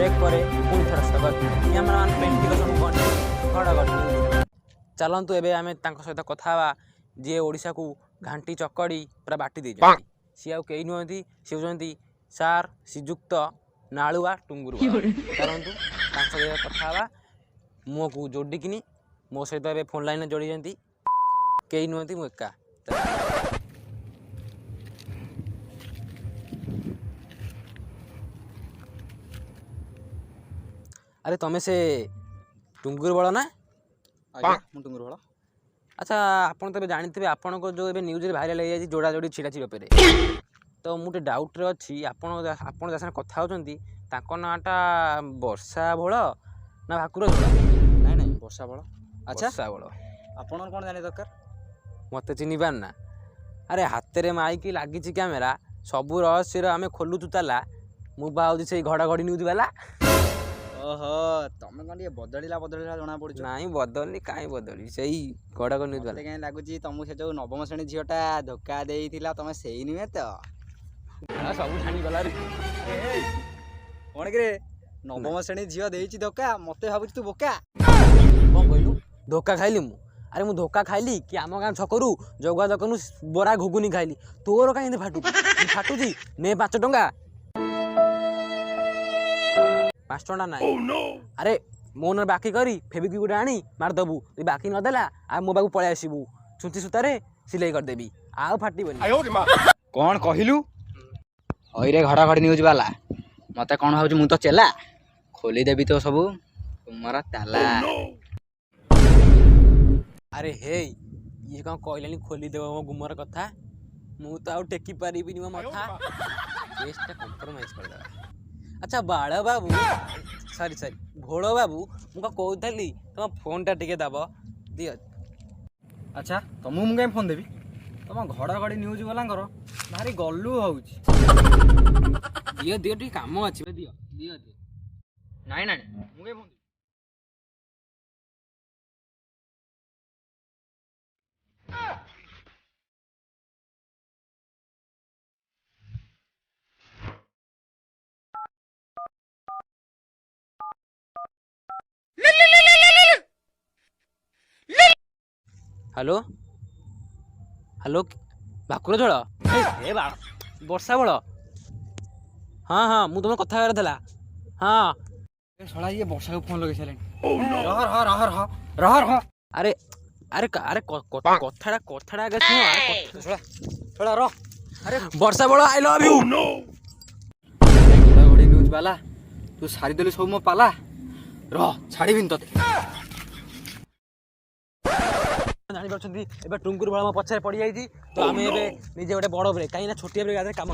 break पर पुणी थर स्वागत कैमरामैन पेंटिकेशन घड़गड़ चलतु एवं आम सहित कथा जी ओडिशा को घाटी चकड़ी पूरा बाटी दे सी आउ कई नुहति सी होती सार श्रीजुक्त नालुआ टुंगुर चलतु सहित कथा मुह को जोड़िकी मो सहित ए फोन लाइन जोड़ी कई नुहति मु एका अरे तमें से टुंगुर बड़ ना टुंगुर बड़ अच्छा आपन तो जानते आपन को जो न्यूज भाइराल हो जाए जोड़ा जोड़ी छिड़ा छिड़ा पे तो मुझे डाउट रे अच्छी आपन जैसे कथा होचंती ताको नाटा वर्षा बळ ना भाकुर झोड़ा नहीं नहीं वर्षा बड़ अच्छा वर्षा बळ आपन कोन जाने दरकार मत चिन्ह पार ना अरे हाथ में माइक लगी कैमेरा सबू रहस्य आम खोलुचु ताला मुझे से घड़घड़ी न्यूज वाला ओहो तमे कोन ये बदलिला जना पड़छ नहीं बदलनी काई बदली सही घड़घड़ी न्यूज वाला कहीं लागुची तुमको से जो नवम श्रेणी झीटा धोखा देइथिला तमे सेही नुहे तो सब जानी गला रे कोन के नवम श्रेणी झील देइची धोखा मते भाबुची तू बोका कौन कहलु धोखा खाइली मु अरे मु धोखा खाइली कि आम गाँ छकरू जगुआ दकनु बरा घुगुनी खाइली तोर कहीं फाटुची ने 5 टंका 5 टंका ना अरे मो न बाकी करी फेबिक गुटे आनी मारदेबू बाकी नदेला आ मो बाबू पलि आसबू छुंची सूतार सिलाई करदेवी आउ फाटबनी कौन कहलु हईरे घड़घड़ी न्यूज वाला मते कौन भाबुची मु तो चेला खोली देबी तो सब तुमरा ताला अरे हे ये कौन कहलानी खोलीदेव मो गुमर कथा मु तो आउ टेकी पारिबिनी मो मथा केसटा कम्प्रोमाइज करदेबा अच्छा बाळ बाबू सॉरी सॉरी भोଳ बाबू मुझे कहली तुम फोन टा टिके दब दियो अच्छा तुमको मुझे फोन देवी तुम घड़घड़ी न्यूज वाला भारी गलु हो दियो दियो टी काम अच्छी दियो दियो दियो नाई नाई मुझे फोन हेलो हेलो भाकुर झोल ए वर्षा बड़ हाँ हाँ मुझे तुम कथा करा हाँ सड़ा ये वर्षा को फोन लगे सारे रह अरे अरे अरे कथाड़ा कथाड़ा आगे सुनो थोड़ा रह अरे वर्षा बड़ आई लव यू घड़घड़ी न्यूज वाला तू सारी देलु सब मो पाला रह छाड़ीबिन तते जानी पार्छन्ती एबे टुंकुर बळ म पछारे पड़ी जाईची तो आमे एबे निजे गोटे बड़ ब्रेक काई ना छोटिया ब्रेक आदे काम